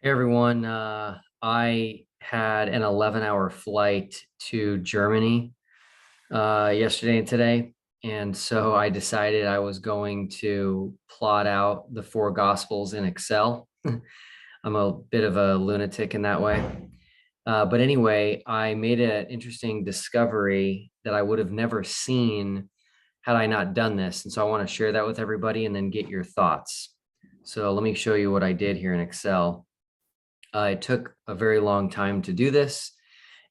Hey everyone, I had an 11-hour flight to Germany yesterday and today. And so I decided I was going to plot out the four gospels in Excel. I'm a bit of a lunatic in that way. But anyway, I made an interesting discovery that I would have never seen had I not done this. And so I want to share that with everybody and then get your thoughts. So let me show you what I did here in Excel. It took a very long time to do this,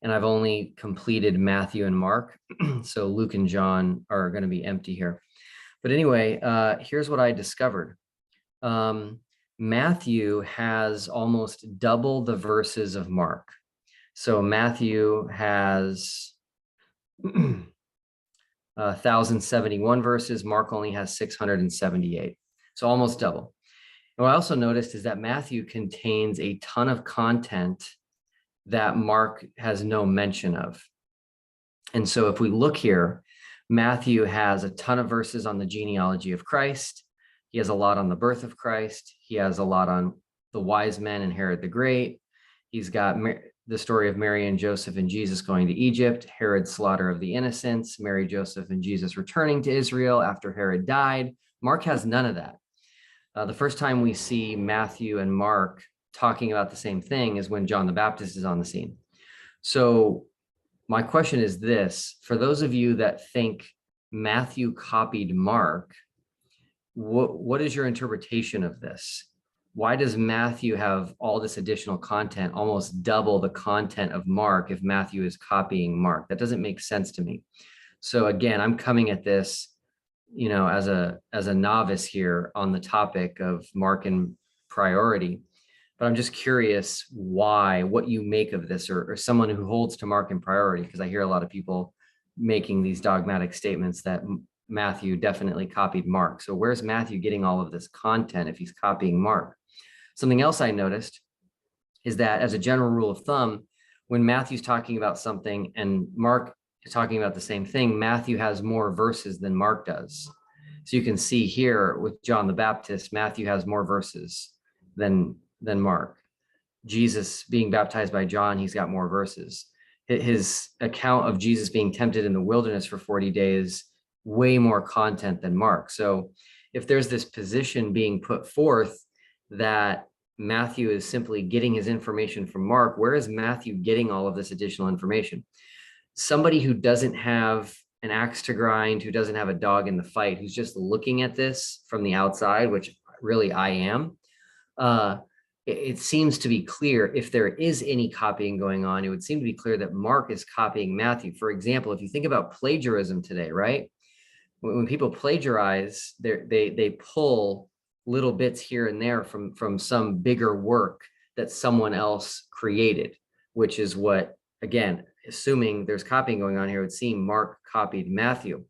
and I've only completed Matthew and Mark. So Luke and John are going to be empty here. But anyway, here's what I discovered. Um, Matthew has almost double the verses of Mark. So Matthew has 1,071 verses. Mark only has 678. So almost double. And what I also noticed is that Matthew contains a ton of content that Mark has no mention of. And so if we look here, Matthew has a ton of verses on the genealogy of Christ. He has a lot on the birth of Christ. He has a lot on the wise men and Herod the Great. He's got the story of Mary and Joseph and Jesus going to Egypt, Herod's slaughter of the innocents, Mary, Joseph, and Jesus returning to Israel after Herod died. Mark has none of that. The first time we see Matthew and Mark talking about the same thing is when John the Baptist is on the scene. So my question is this: for those of you that think Matthew copied Mark, what is your interpretation of this? Why does Matthew have all this additional content, almost double the content of Mark, if Matthew is copying Mark? That doesn't make sense to me. So again, I'm coming at this, as a novice here on the topic of Markan priority. But I'm just curious what you make of this, or someone who holds to Markan priority, because I hear a lot of people making these dogmatic statements that Matthew definitely copied Mark. So where's Matthew getting all of this content if he's copying Mark? Something else I noticed is that, as a general rule of thumb, when Matthew's talking about something and Mark is talking about the same thing, Matthew has more verses than Mark does. So you can see here with John the Baptist, Matthew has more verses than Mark. Jesus being baptized by John, he's got more verses. His account of Jesus being tempted in the wilderness for 40 days, way more content than Mark. So if there's this position being put forth that Matthew is simply getting his information from Mark, where is Matthew getting all of this additional information? Somebody who doesn't have an axe to grind, who doesn't have a dog in the fight, who's just looking at this from the outside, which really I am, it seems to be clear, if there is any copying going on, it would seem to be clear that Mark is copying Matthew. For example, if you think about plagiarism today, right? When people plagiarize, they pull little bits here and there from some bigger work that someone else created, which is what, again, assuming there's copying going on here, it would seem Mark copied Matthew.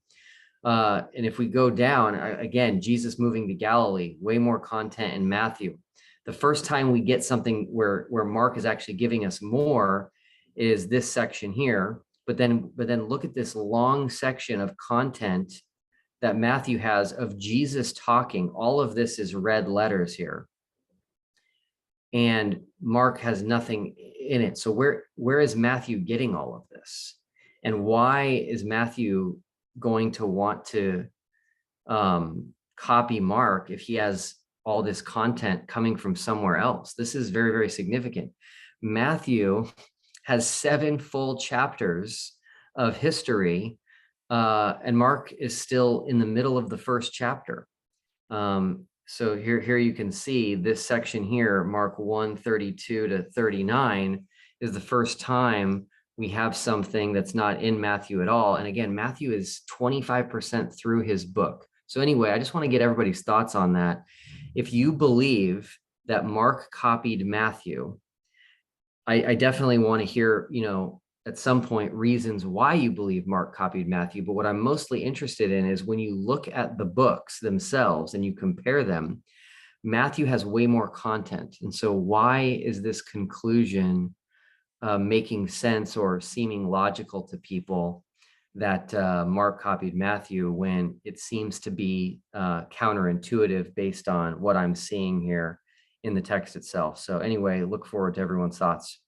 And if we go down, again, Jesus moving to Galilee, way more content in Matthew. The first time we get something where Mark is actually giving us more is this section here. But then look at this long section of content that Matthew has of Jesus talking. All of this is red letters here. And Mark has nothing in it. So where is Matthew getting all of this? And why is Matthew going to want to copy Mark if he has all this content coming from somewhere else? This is very, very significant. Matthew has 7 full chapters of history, and Mark is still in the middle of the first chapter. So here you can see this section here, Mark 1:32 to 39, is the first time we have something that's not in Matthew at all. And again, Matthew is 25% through his book. So anyway, I just want to get everybody's thoughts on that. If you believe that Mark copied Matthew, I definitely want to hear, at some point, reasons why you believe Mark copied Matthew. But what I'm mostly interested in is when you look at the books themselves and you compare them, Matthew has way more content. And so why is this conclusion making sense or seeming logical to people that Mark copied Matthew, when it seems to be counterintuitive based on what I'm seeing here in the text itself. So anyway, look forward to everyone's thoughts.